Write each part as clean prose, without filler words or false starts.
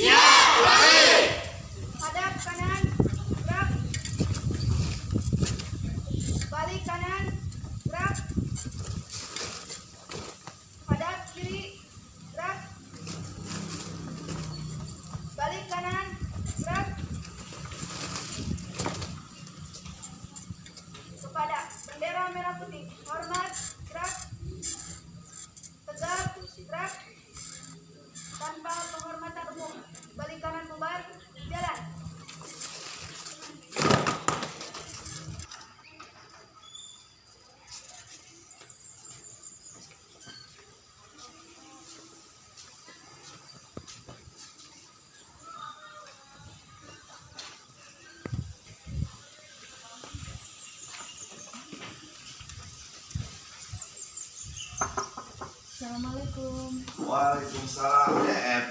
Siap, ulangi. Hadap kanan, gerak. Balik kanan, gerak. Hadap kiri, gerak. Balik kanan, gerak. Kepada bendera merah putih, hormat, gerak. Tegap, gerak. Tanpa penghormatan umum, balik kanan bubar, jalan. Assalamualaikum. Waalaikumsalam.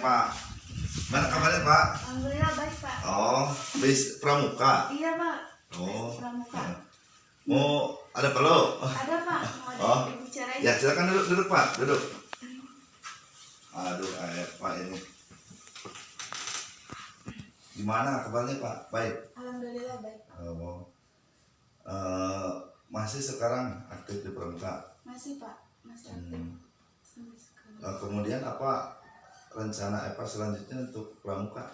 Pak. Mana kabarnya, Pak? Alhamdulillah baik, Pak. Oh, bis pramuka. Iya, Pak. Oh. Pramuka. Mau ada perlu? Ada, Pak. Mau Oh. dibicarain. Ya, silakan duduk, Pak. Duduk. Aduh, Pak ini. Gimana kabarnya, Pak? Baik. Alhamdulillah baik. Oh. Masih sekarang aktif di pramuka. Masih, Pak. Masih aktif. Sampai sekarang. Kemudian apa rencana selanjutnya untuk pramuka?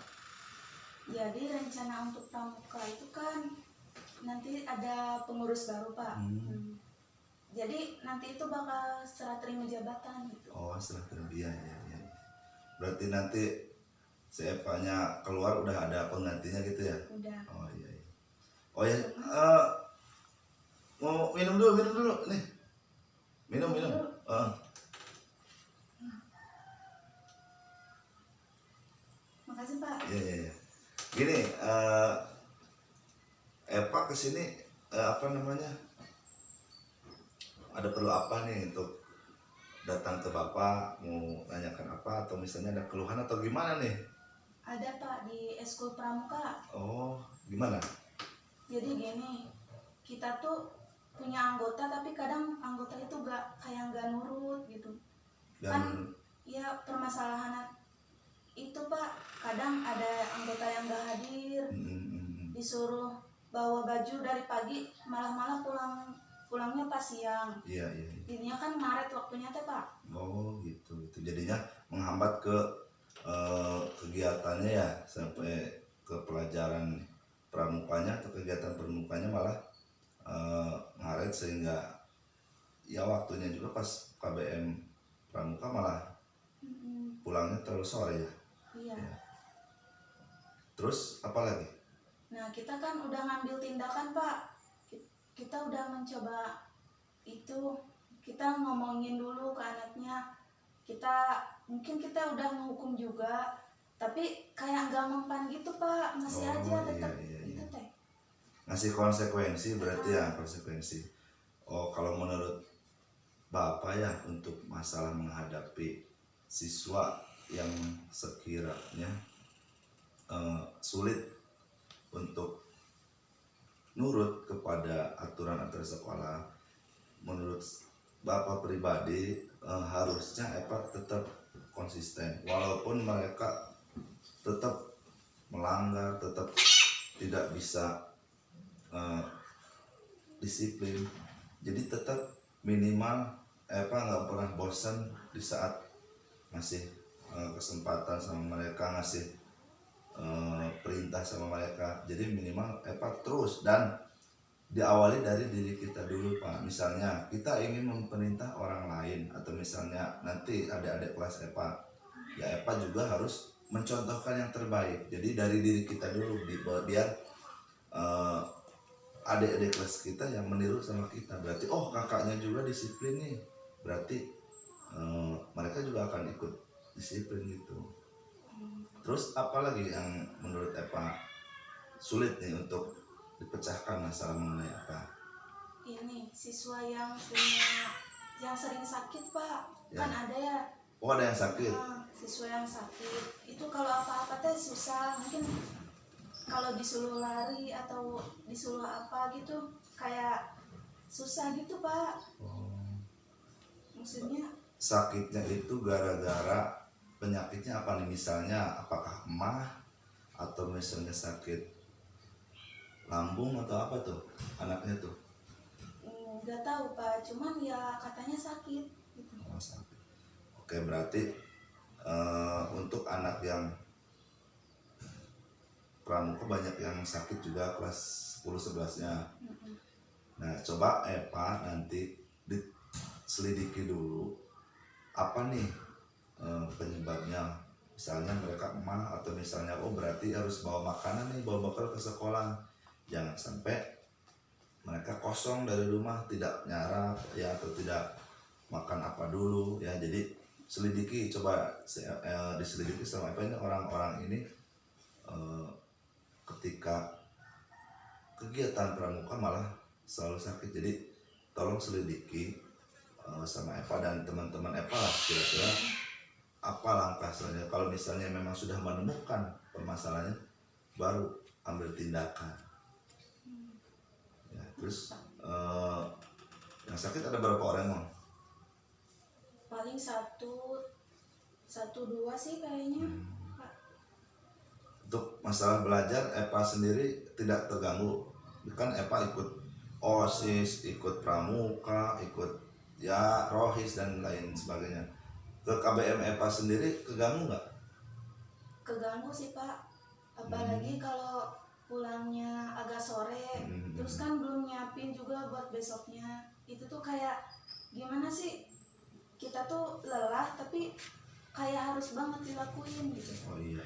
Jadi rencana untuk pramuka itu kan nanti ada pengurus baru, Pak. Jadi nanti itu bakal serah terima jabatan gitu. Oh, setelah terbiaya ya. Berarti nanti CFA-nya keluar udah ada penggantinya gitu ya? Udah. Oh iya. Oh ya, mau minum dulu nih. Minum. Makasih, Pak. Iya. Gini, Eva kesini apa namanya? Ada perlu apa nih untuk datang ke Bapak, mau nanyakan apa atau misalnya ada keluhan atau gimana nih? Ada, Pak, di Eskul Pramuka. Oh, gimana? Jadi gini, kita tuh punya anggota tapi kadang anggota itu nggak nurut gitu. Kan ya permasalahan itu, Pak, kadang ada anggota yang nggak hadir, disuruh bawa baju dari pagi, malah pulangnya pas siang. Iya. Jadinya kan ngaret waktunya teh, Pak. Oh gitu. Jadinya menghambat ke kegiatannya ya, sampai ke pelajaran pramukanya atau kegiatan pramukanya malah ngaret, sehingga ya waktunya juga pas KBM pramuka malah pulangnya terlalu sore ya. Iya. Ya. Terus apa lagi? Nah, kita kan udah ngambil tindakan, Pak. Kita udah mencoba itu, kita ngomongin dulu ke anaknya. Mungkin kita udah menghukum juga, tapi kayak nggak mempan gitu, Pak. Masih aja tetap iya. itu teh. Ngasih konsekuensi berarti ya, konsekuensi. Oh, kalau menurut Bapak ya, untuk masalah menghadapi siswa yang sekiranya sulit untuk nurut kepada aturan sekolah, menurut Bapak pribadi harusnya tetap konsisten walaupun mereka tetap melanggar, tetap tidak bisa disiplin. Jadi tetap minimal nggak pernah bosan di saat ngasih kesempatan sama mereka, ngasih perintah sama mereka. Jadi minimal terus, dan diawali dari diri kita dulu, Pak. Misalnya kita ingin memerintah orang lain, atau misalnya nanti adik-adik kelas Eva juga harus mencontohkan yang terbaik. Jadi dari diri kita dulu, biar adik-adik kelas kita yang meniru sama kita. Berarti oh, kakaknya juga disiplin nih, berarti mereka juga akan ikut disiplin gitu. Terus apa lagi yang menurut Eva sulit nih untuk dipecahkan masalah mengenai apa? Ini siswa yang sering sakit, Pak. Ya. Kan ada ya. Oh, ada yang sakit. Siswa yang sakit itu kalau apa-apa teh susah. Mungkin kalau disuruh lari atau disuruh apa gitu kayak susah gitu, Pak. Oh. Maksudnya Sakitnya itu gara-gara penyakitnya apa nih, misalnya apakah emah atau misalnya sakit lambung atau apa tuh anaknya tuh? Nggak tahu Pak, cuman ya katanya sakit gitu. Oh, sakit. Oke, berarti untuk anak yang pramuka banyak yang sakit juga kelas 10-11-nya. Nah, coba Eva nanti diselidiki dulu apa nih penyebabnya. Misalnya mereka emah atau misalnya berarti harus bawa makanan nih, bawa bekal ke sekolah. Jangan sampai mereka kosong dari rumah, tidak nyarap ya, atau tidak makan apa dulu ya. Jadi selidiki, coba diselidiki sama apa ini orang-orang ini ketika kegiatan pramuka malah selalu sakit. Jadi tolong selidiki sama Eva dan teman-teman Eva lah, kira-kira apa langkah selanjutnya. Kalau misalnya memang sudah menemukan permasalahannya, baru ambil tindakan ya. Terus yang sakit ada berapa orang emang? Paling satu dua sih kayaknya. Untuk masalah belajar Eva sendiri tidak terganggu kan? Eva ikut OSIS, ikut pramuka, ikut ya rohis dan lain sebagainya. Ke KBM Eva sendiri keganggu nggak? Keganggu sih Pak, apalagi kalau pulangnya agak sore, terus kan belum nyiapin juga buat besoknya. Itu tuh kayak gimana sih, kita tuh lelah tapi kayak harus banget dilakuin gitu. Oh iya,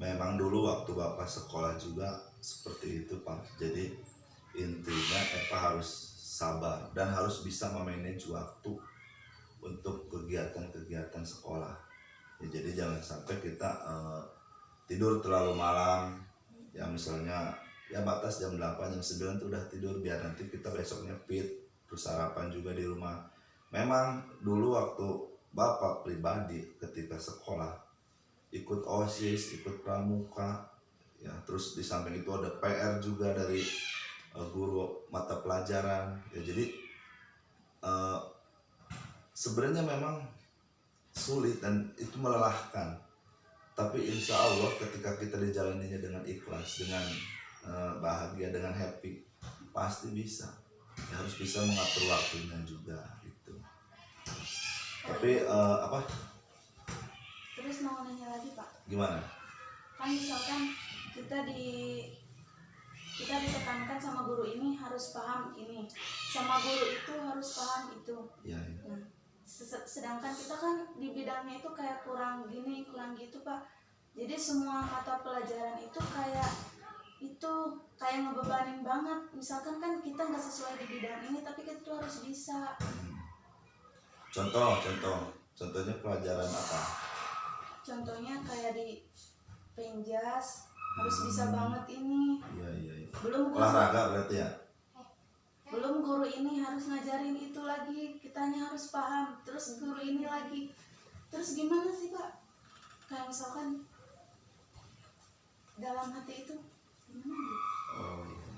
memang dulu waktu Bapak sekolah juga seperti itu Pak. Jadi intinya Eva harus sabar dan harus bisa memanage waktu untuk kegiatan-kegiatan sekolah ya. Jadi jangan sampai kita tidur terlalu malam ya, misalnya ya batas jam 8, jam 9 tuh udah tidur, biar nanti kita besoknya fit, terus sarapan juga di rumah. Memang dulu waktu Bapak pribadi ketika sekolah ikut OSIS, ikut pramuka ya, terus di samping itu ada PR juga dari guru mata pelajaran ya. Jadi sebenarnya memang sulit dan itu melelahkan, tapi insya Allah ketika kita dijalaninya dengan ikhlas, dengan bahagia, dengan happy, pasti bisa ya. Harus bisa mengatur waktunya juga gitu. Tapi apa? Terus mau nanya lagi Pak, Gimana? kan misalkan kita ditekankan sama guru ini harus paham ini, sama guru itu harus paham itu Ya, ya. nah, sedangkan kita kan di bidangnya itu kayak kurang gini kurang gitu Pak. Jadi semua mata pelajaran itu kayak ngebebanin banget. Misalkan kan kita nggak sesuai di bidang ini tapi kita tuh harus bisa. Contohnya pelajaran apa? Contohnya kayak di penjas harus bisa banget ini. Iya. Belum Olahraga berarti ya? Belum guru ini harus ngajarin itu lagi, kitanya harus paham. Terus guru ini lagi. Terus gimana sih Pak? Kayak misalkan dalam hati itu gimana gitu? Oh iya.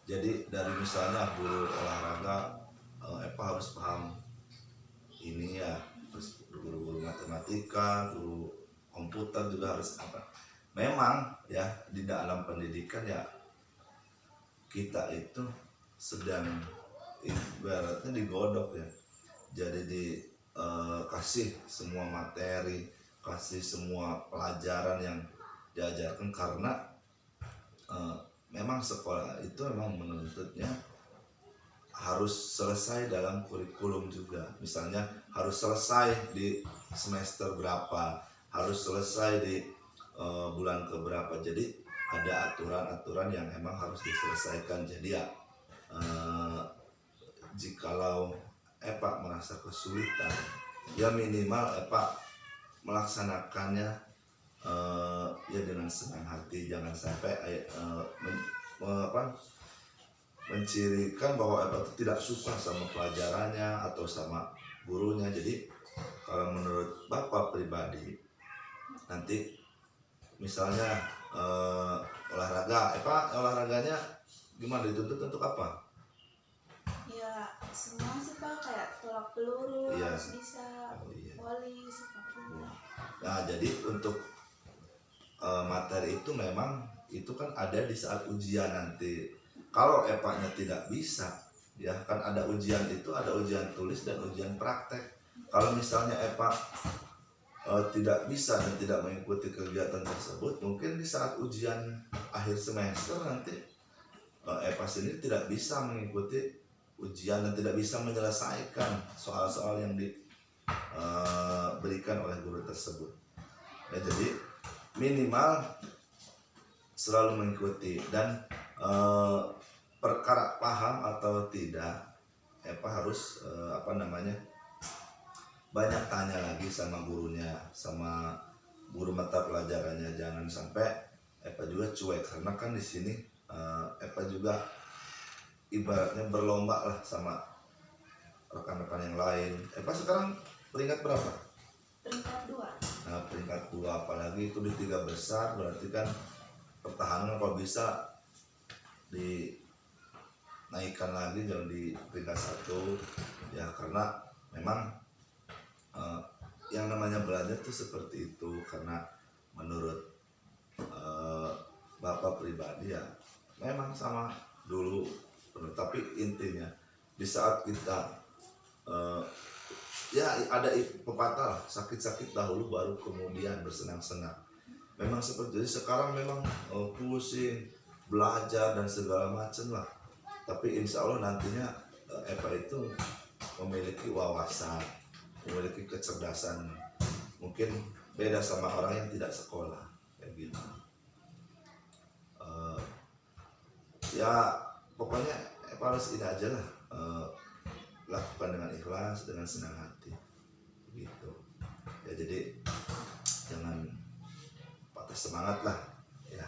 Jadi dari misalnya guru olahraga, Eva harus paham ini ya. Terus guru matematika, guru komputer juga harus apa. Memang ya di dalam pendidikan ya kita itu sedang ibaratnya digodok ya. Jadi dikasih semua materi, kasih semua pelajaran yang diajarkan, karena memang sekolah itu memang menuntutnya harus selesai dalam kurikulum juga. Misalnya harus selesai di semester berapa, harus selesai di bulan keberapa. Jadi ada aturan-aturan yang emang harus diselesaikan. Jadi ya jikalau Eva merasa kesulitan, ya minimal Eva melaksanakannya ya dengan senang hati. Jangan sampai mencirikan bahwa Eva tidak suka sama pelajarannya atau sama gurunya. Jadi kalau menurut Bapak pribadi, nanti misalnya olahraga, olahraganya gimana, dituntut untuk apa? Ya semua sih Pak, kayak tolak peluru Iya. harus bisa, Oh, iya. voli, sepak bola. Nah, jadi untuk materi itu memang itu kan ada di saat ujian nanti. Kalau EPA-nya tidak bisa, ya kan ada ujian itu, ada ujian tulis dan ujian praktek. Kalau misalnya EPA tidak bisa dan tidak mengikuti kegiatan tersebut, mungkin di saat ujian akhir semester nanti EPA sendiri tidak bisa mengikuti ujian dan tidak bisa menyelesaikan soal-soal yang diberikan oleh guru tersebut. Ya, jadi minimal selalu mengikuti dan perkara paham atau tidak EPA harus banyak tanya lagi sama gurunya, sama guru mata pelajarannya. Jangan sampai EPA juga cuek, karena kan di sini EPA juga ibaratnya berlomba lah sama rekan-rekan yang lain. EPA sekarang peringkat berapa? Peringkat 2. Nah, peringkat 2, apalagi itu di 3 besar, berarti kan pertahanan kalau bisa dinaikkan lagi, jangan di peringkat 1 ya, karena memang yang namanya belajar tuh seperti itu. Karena menurut Bapak pribadi ya memang sama dulu, tapi intinya di saat kita ya ada pepatah, sakit-sakit dahulu baru kemudian bersenang-senang. Memang seperti itu. Sekarang memang pusing belajar dan segala macam lah, tapi insya Allah nantinya EPA itu memiliki wawasan, memiliki kecerdasan, mungkin beda sama orang yang tidak sekolah kayak gitu. Ya pokoknya EPA harus ini aja lah, lakukan dengan ikhlas, dengan senang hati gitu ya. Jadi jangan patah semangat lah ya.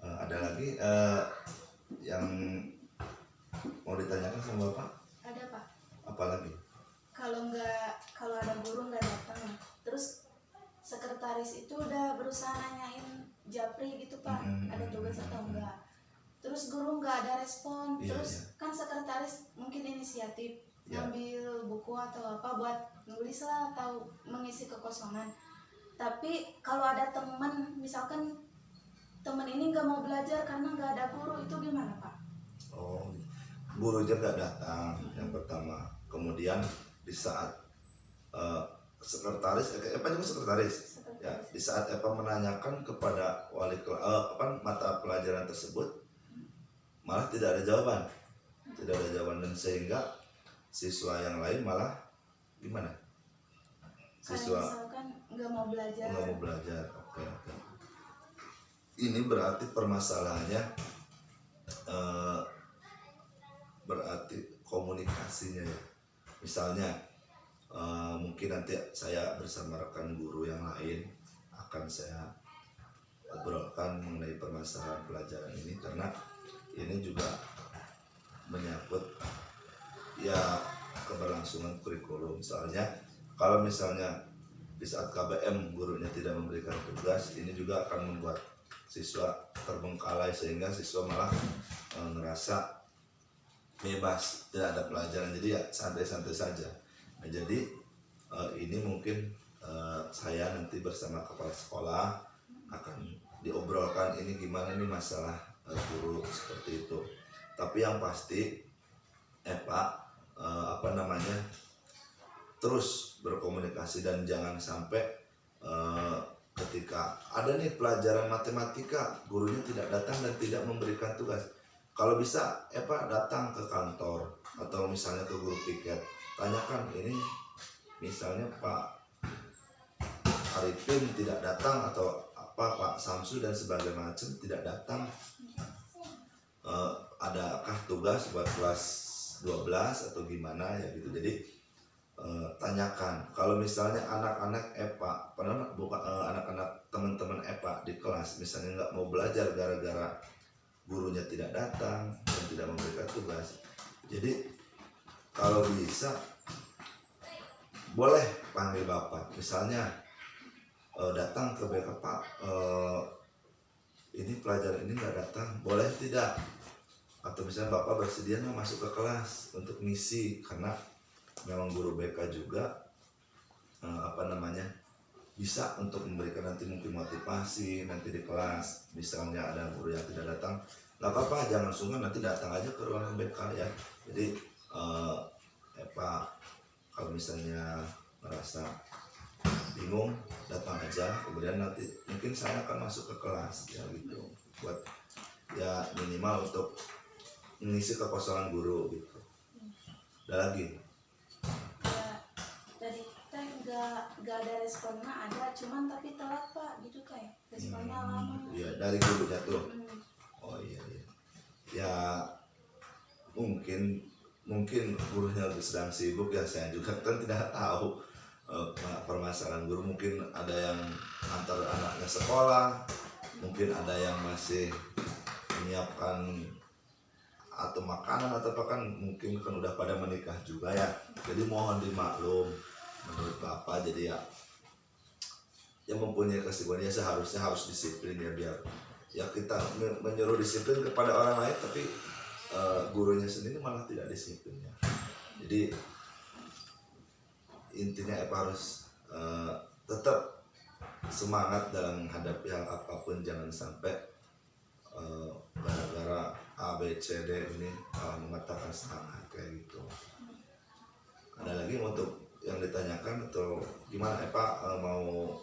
Ada lagi yang mau ditanyakan sama Bapak? Ada Pak. Apa lagi? Kalau ada guru nggak datang, terus sekretaris itu udah berusaha nanyain Japri gitu Pak, ada tugas atau enggak, terus guru nggak ada respon. Terus kan sekretaris mungkin inisiatif ngambil buku atau apa buat nulis lah atau mengisi kekosongan. Tapi kalau ada teman, misalkan teman ini nggak mau belajar karena nggak ada guru, itu gimana Pak? Oh, guru aja nggak datang yang pertama. Kemudian di saat sekretaris, EPA juga sekretaris. Ya, di saat EPA menanyakan kepada wali mata pelajaran tersebut, malah tidak ada jawaban, dan sehingga siswa yang lain malah gimana? Siswa misalkan nggak mau belajar. Oke. Ini berarti permasalahannya berarti komunikasinya ya. Misalnya mungkin nanti saya bersama rekan guru yang lain akan saya obrolkan mengenai permasalahan pelajaran ini, karena ini juga menyangkut ya keberlangsungan kurikulum. Soalnya kalau misalnya di saat KBM gurunya tidak memberikan tugas, ini juga akan membuat siswa terbengkalai, sehingga siswa malah ngerasa bebas, tidak ada pelajaran, jadi ya santai-santai saja. Nah, jadi ini mungkin saya nanti bersama kepala sekolah akan diobrolkan ini gimana nih masalah guru seperti itu. Tapi yang pasti EPA terus berkomunikasi, dan jangan sampai ketika ada nih pelajaran matematika gurunya tidak datang dan tidak memberikan tugas. Kalau bisa EPA datang ke kantor atau misalnya ke guru piket, tanyakan ini misalnya Pak Arifin tidak datang, atau apa Pak Samsu dan sebagainya macam tidak datang, adakah tugas buat kelas 12 atau gimana ya gitu. Jadi tanyakan. Kalau misalnya anak-anak EPA, anak-anak teman-teman EPA di kelas misalnya nggak mau belajar gara-gara gurunya tidak datang dan tidak memberikan tugas, jadi kalau bisa boleh panggil Bapak, misalnya datang ke BK, Pak ini pelajaran ini nggak datang, boleh tidak atau misalnya bapak bersedia masuk ke kelas untuk ngisi, karena memang guru BK juga bisa untuk memberikan nanti mungkin motivasi nanti di kelas. Misalnya ada guru yang tidak datang, nggak apa-apa, jangan sungkan, nanti datang aja ke ruangan BK ya. Jadi kalau misalnya merasa bingung, datang aja, kemudian nanti mungkin saya akan masuk ke kelas ya gitu, buat ya minimal untuk mengisi kekosongan guru gitu. Ada lagi? Ya, tadi teh nggak ada responnya, ada cuman tapi telat pak gitu kayak responnya lama. Iya, dari gurunya tuh. Oh iya. Ya mungkin gurunya sedang sibuk ya, saya juga kan tidak tahu permasalahan guru. Mungkin ada yang antar anaknya sekolah, mungkin ada yang masih menyiapkan atau makanan atau apa, kan mungkin kan udah pada menikah juga ya. Jadi mohon dimaklum menurut bapak. Jadi ya yang mempunyai kesibukan ya seharusnya harus disiplin ya, biar ya kita menyuruh disiplin kepada orang lain tapi gurunya sendiri malah tidak disiplin ya. Jadi intinya harus tetap semangat dalam menghadapi hal apapun, jangan sampai gara-gara A, B, C, D ini mengatakan semangat kayak gitu. Ada lagi untuk yang ditanyakan atau gimana mau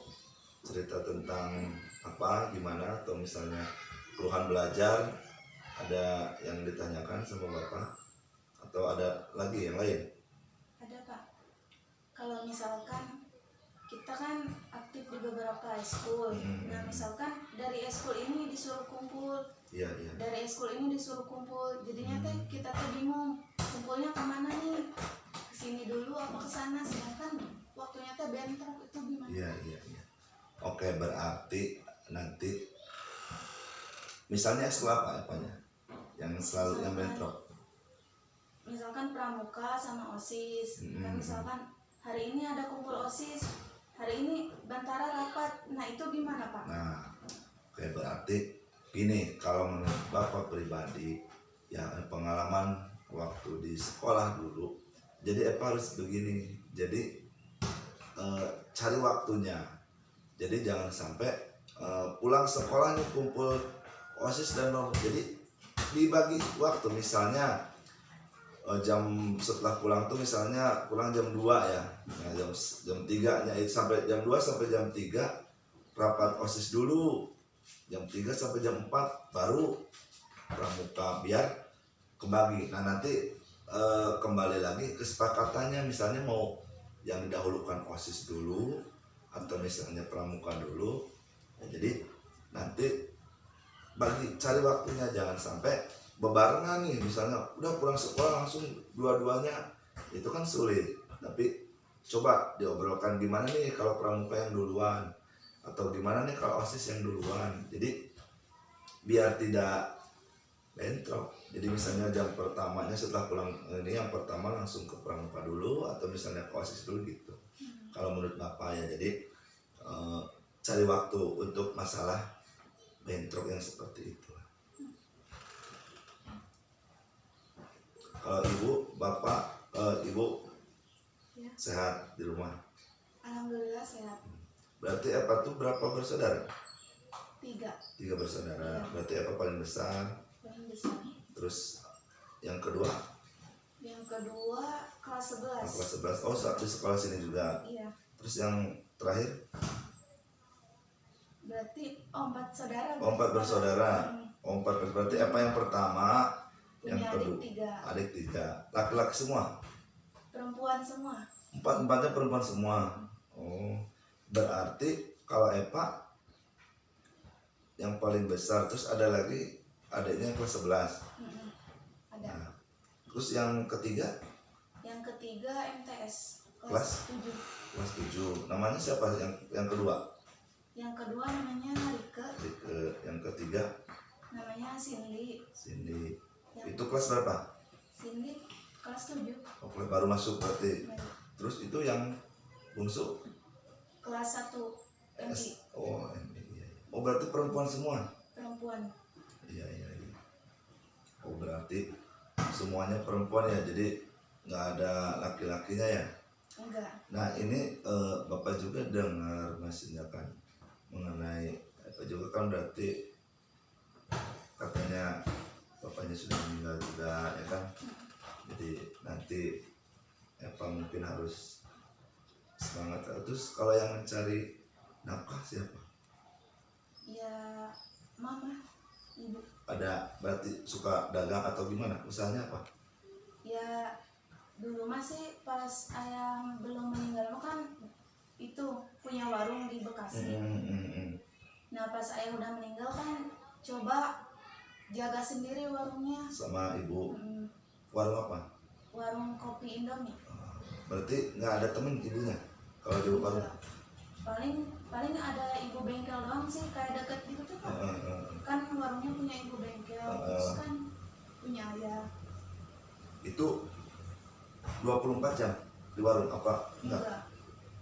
cerita tentang apa gimana, atau misalnya keluhan belajar ada yang ditanyakan sama bapak, atau ada lagi yang lain? Ada pak, kalau misalkan kita kan aktif di beberapa eskul. Nah misalkan dari eskul ini disuruh kumpul, dari eskul ini disuruh kumpul, jadinya teh kita teh bingung kumpulnya kemana nih, kesini dulu apa kesana, sedangkan waktunya teh bentrok, itu gimana? Iya. Oke, berarti nanti misalnya eskul apanya yang selalu yang bentrok? Misalkan pramuka sama OSIS. Nah, misalkan hari ini ada kumpul OSIS, hari ini Bantara rapat, nah itu gimana pak? Nah, oke, berarti gini, kalau menurut bapak pribadi ya pengalaman waktu di sekolah dulu, jadi harus begini. Jadi cari waktunya. Jadi jangan sampai pulang sekolah nih kumpul OSIS dan jadi dibagi waktu. Misalnya jam setelah pulang tuh misalnya pulang jam 2 ya. Nah, jam 3 nya sampai jam 2 sampai jam 3 rapat OSIS dulu. Jam 3 sampai jam 4 baru pramuka, biar kebagi. Nah, nanti kembali lagi kesepakatannya, misalnya mau yang didahulukan OSIS dulu atau misalnya pramuka dulu. Ya, jadi nanti cari waktunya, jangan sampai bebarengan nih, misalnya udah pulang sekolah langsung dua-duanya, itu kan sulit. Tapi coba diobrolkan gimana nih kalau pramuka yang duluan, atau gimana nih kalau OSIS yang duluan, jadi biar tidak bentrok. Jadi misalnya jam pertamanya setelah pulang ini yang pertama langsung ke pramuka dulu, atau misalnya ke OSIS dulu gitu. Kalau menurut bapak ya, jadi cari waktu untuk masalah bentrok yang seperti itu. Kalau ibu, bapak, ibu Ya. Sehat di rumah? Alhamdulillah sehat. Berarti tuh berapa bersaudara? 3 bersaudara. Ya. Berarti paling besar? Paling besar. Terus yang kedua? Yang kedua kelas 11. Kelas 11. Oh, di sekolah sini juga. Iya. Terus yang terakhir? Berarti 4 saudara. 4 bersaudara. 4 berarti yang pertama, punya yang kedua adik 3. Laki-laki semua? Perempuan semua. 4-4-nya perempuan semua. Oh, berarti kalau yang paling besar, terus ada lagi adiknya yang kelas 11. Ada. Nah, terus yang ketiga? Yang ketiga MTS kelas 7. Kelas 7. Namanya siapa yang kedua? Yang kedua namanya Rike. Yang ketiga namanya Cindy. Itu kelas berapa? Cindy kelas 7. Oh, baru masuk berarti. Terus itu yang bungsu? Kelas 1 MI. Oh, MI. Oh, berarti perempuan semua? Perempuan. Iya. Oh, berarti berarti semuanya perempuan ya, jadi nggak ada laki-lakinya ya. Enggak. Nah ini Bapak juga dengar maksudnya kan mengenai Bapak juga kan berarti katanya bapaknya sudah meninggal juga ya kan, jadi nanti Bapak mungkin harus semangat. Terus kalau yang mencari nafkah siapa? Ya mama, ibu. Ada berarti suka dagang atau gimana, usahanya apa? Ya dulu masih pas ayah belum meninggal mah kan itu punya warung di Bekasi. Nah pas ayah udah meninggal kan coba jaga sendiri warungnya. Sama ibu. Warung apa? Warung kopi Indomie. Berarti nggak ada temen ibunya kalau di warung? Paling ada ibu bengkel doang sih, kayak deket gitu tuh Pak. Kan warungnya punya ibu bengkel, terus kan punya ayah. Itu 24 jam di warung apa enggak?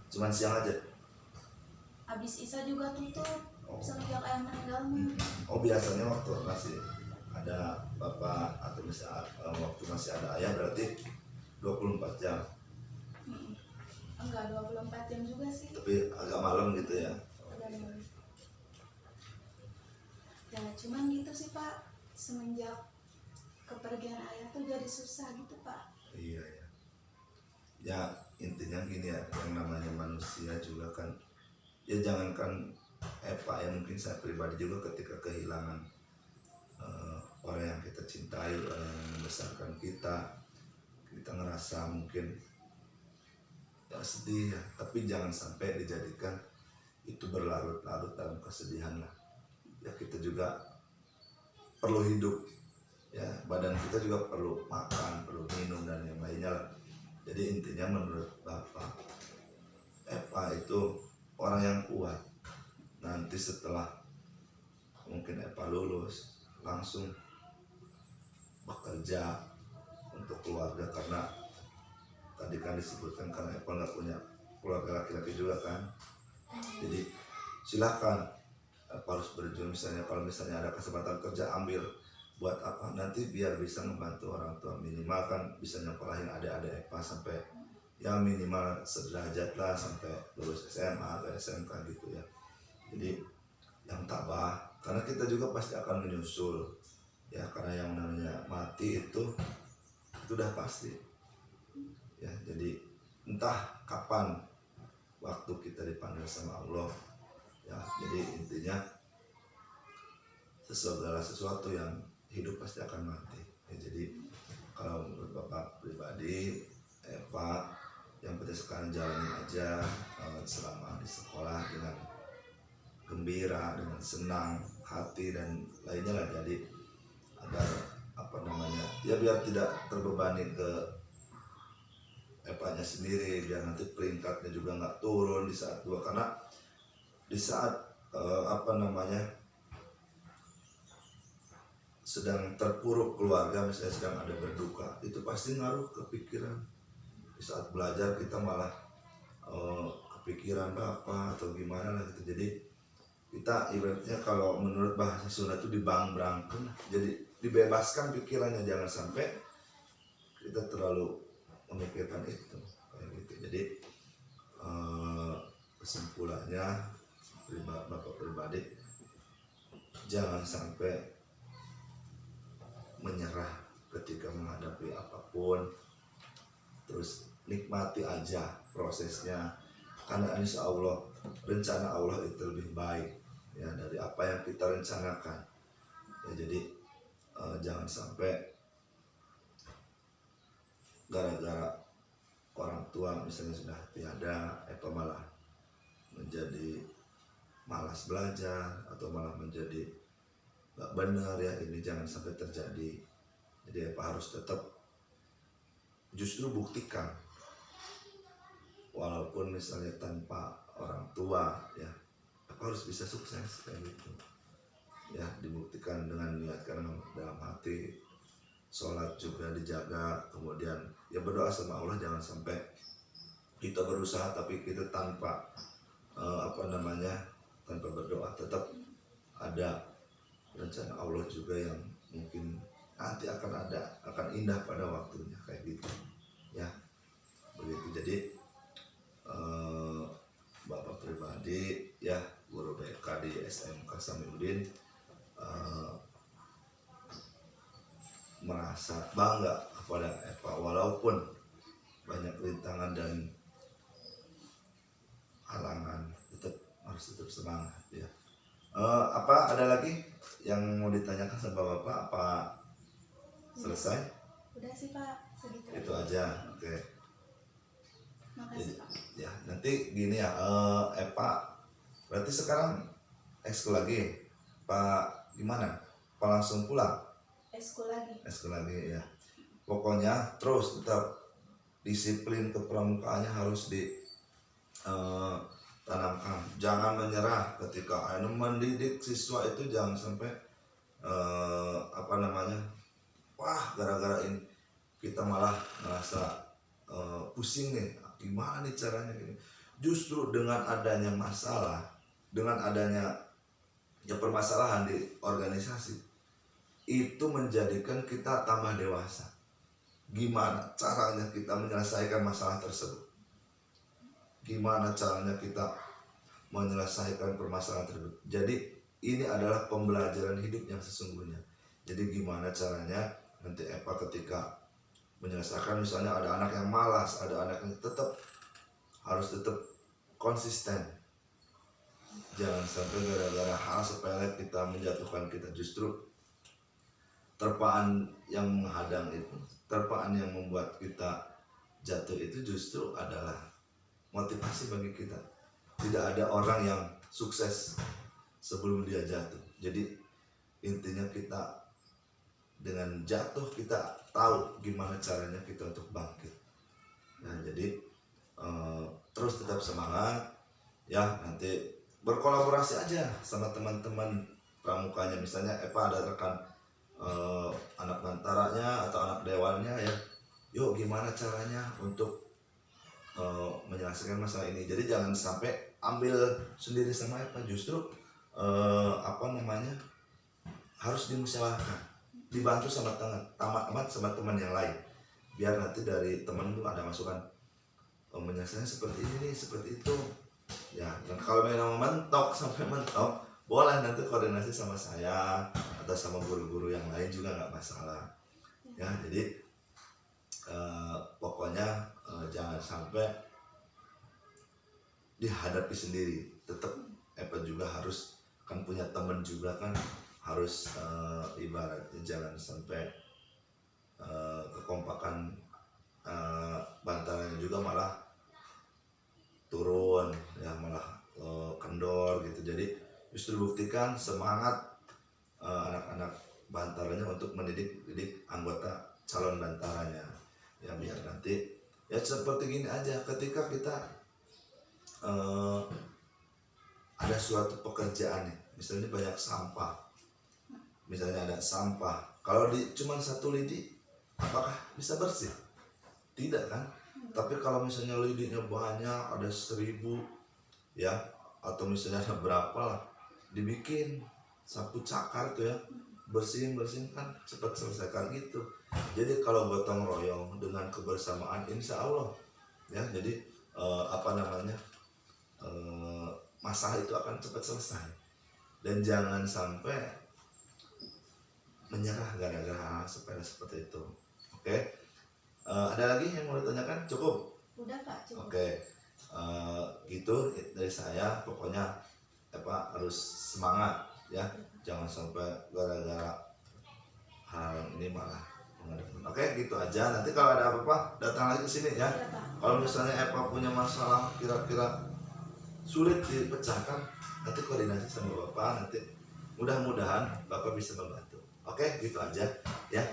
Cuman siang aja? Habis Isa juga tutup semenjak ayah meninggal mah. Oh biasanya waktu masih ada bapak atau misalnya waktu masih ada ayah berarti 24 jam? Enggak 24 jam juga sih. Tapi agak malam gitu ya? Agak malam. Ya cuman gitu sih Pak, semenjak kepergian ayah tuh jadi susah gitu Pak. Iya ya. Ya intinya gini ya, yang namanya manusia juga kan, ya jangankan Pak ya, mungkin saya pribadi juga ketika kehilangan orang yang kita cintai, orang yang membesarkan kita ngerasa mungkin ya sedih ya, tapi jangan sampai dijadikan itu berlarut-larut dalam kesedihan lah. Ya kita juga perlu hidup ya, badan kita juga perlu makan, perlu minum dan yang lainnya lah. Jadi intinya menurut Bapak, Eva itu orang yang kuat. Nanti setelah mungkin Eva lulus langsung bekerja untuk keluarga, karena tadi kan disebutkan karena Eva nggak punya keluarga laki-laki juga kan. Jadi silakan Eva harus berjuang, misalnya kalau misalnya ada kesempatan kerja ambil, buat apa, nanti biar bisa membantu orang tua, minimal kan bisa nyekolahin adik-adik Eva sampai ya minimal sederajat lah, sampai lulus SMA atau SMK gitu ya. Jadi yang tabah, karena kita juga pasti akan menyusul ya, karena yang namanya mati itu udah pasti ya. Jadi entah kapan waktu kita dipanggil sama Allah ya. Jadi intinya segala sesuatu yang hidup pasti akan mati ya. Jadi kalau menurut Bapak pribadi, Pak, yang penting sekarang jalanin aja selama di sekolah dengan gembira, dengan senang hati dan lainnya lah. Jadi agar apa namanya ya, biar tidak terbebani ke Epanya sendiri, biar nanti peringkatnya juga nggak turun di saat dua, karena di saat apa namanya sedang terpuruk keluarga, misalnya sedang ada berduka, itu pasti ngaruh ke pikiran. Di saat belajar kita malah kepikiran apa atau gimana lah gitu. Jadi kita ibaratnya kalau menurut bahasa Sunda itu dibang-brangkan, jadi dibebaskan pikirannya, jangan sampai kita terlalu memikirkan itu kayak gitu. Jadi kesimpulannya Bapak pribadi, jangan sampai menyerah ketika menghadapi apapun, terus nikmati aja prosesnya, karena insya Allah rencana Allah itu lebih baik ya dari apa yang kita rencanakan ya. Jadi jangan sampai gara-gara orang tua misalnya sudah tiada, malah menjadi malas belajar atau malah menjadi gak benar ya. Ini jangan sampai terjadi. Jadi harus tetap justru buktikan, walaupun misalnya tanpa orang tua ya, harus bisa sukses kayak gitu ya. Dibuktikan dengan niat, karena dalam hati, sholat juga dijaga, kemudian ya berdoa sama Allah. Jangan sampai kita berusaha tapi kita tanpa tanpa berdoa. Tetap ada rencana Allah juga yang mungkin nanti akan indah pada waktunya kayak gitu ya, begitu. Jadi Bapak pribadi ya, guru BK di SMK Samiuddin merasa bangga kepada Eva walaupun banyak rintangan dan halangan, harus tetap semangat ya. Apa ada lagi yang mau ditanyakan sama Bapak? Apa selesai? Udah sih Pak, segitu. Itu aja, oke. Makasih Pak. Ya nanti gini ya, Eva berarti sekarang ekskul lagi, Pak gimana? Pak langsung pulang? Ekskul lagi. Ekskul lagi ya. Pokoknya terus tetap disiplin kepramukaannya harus tanamkan. Jangan menyerah ketika mendidik siswa itu, jangan sampai wah gara-gara ini kita malah merasa pusing nih, gimana nih caranya gini. Justru dengan adanya masalah, dengan adanya permasalahan di organisasi, itu menjadikan kita tambah dewasa. Gimana caranya kita menyelesaikan masalah tersebut, gimana caranya kita menyelesaikan permasalahan tersebut. Jadi ini adalah pembelajaran hidup yang sesungguhnya. Jadi gimana caranya nanti Eva ketika menyelesaikan, misalnya ada anak yang malas, ada anak yang harus tetap konsisten. Jangan sampai gara-gara hal sepele kita menjatuhkan kita. Justru terpaan yang menghadang itu, terpaan yang membuat kita jatuh itu justru adalah motivasi bagi kita. Tidak ada orang yang sukses sebelum dia jatuh. Jadi intinya kita dengan jatuh kita tahu gimana caranya kita untuk bangkit. Nah jadi terus tetap semangat ya. Nanti berkolaborasi aja sama teman-teman pramukanya. Misalnya Eva ada rekan anak bantaranya atau anak dewannya ya, yuk gimana caranya untuk menyelesaikan masalah ini. Jadi jangan sampai ambil sendiri sama Eva, justru harus dimusyawarahkan, dibantu sama teman yang lain, biar nanti dari teman itu ada masukan, menyelesaikan seperti ini nih, seperti itu ya. Dan kalau memang sampai mentok, boleh nanti koordinasi sama saya atau sama guru-guru yang lain juga nggak masalah ya. Jadi pokoknya jangan sampai dihadapi sendiri. Tetap Eva juga harus kan punya teman juga kan, harus ibaratnya jangan sampai kekompakan bantarannya juga malah turun ya, malah kendor gitu. Jadi justru buktikan semangat anak-anak bantarannya untuk mendidik anggota calon bantarannya ya, biar nanti ya seperti gini aja. Ketika kita ada suatu pekerjaan nih, misalnya banyak sampah, misalnya ada sampah, kalau cuma satu lidi apakah bisa bersih? Tidak kan? Tapi kalau misalnya lidinya banyak, ada 1000 ya, atau misalnya ada berapa lah, dibikin sapu cakar tuh ya, bersihin kan cepat selesaikan gitu. Jadi kalau gotong royong dengan kebersamaan, insya Allah ya, jadi masalah itu akan cepat selesai. Dan jangan sampai menyerah gara-gara sepele seperti itu. Oke. Ada lagi yang mau ditanyakan? Cukup? Udah Pak, cukup. Oke. Gitu dari saya. Pokoknya harus semangat ya. Jangan sampai gara-gara hal ini malah menghadapi. Oke, gitu aja. Nanti kalau ada apa-apa datang lagi ke sini ya. Kalau misalnya Eva punya masalah kira-kira sulit dipecahkan, nanti koordinasi sama Bapak. Nanti mudah-mudahan Bapak bisa membantu. Oke, gitu aja ya.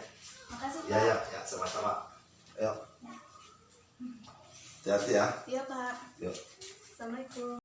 Makasih Pak. Ya, sama-sama. Ayo. Hati-hati ya. Iya Pak. Yuk. Assalamualaikum.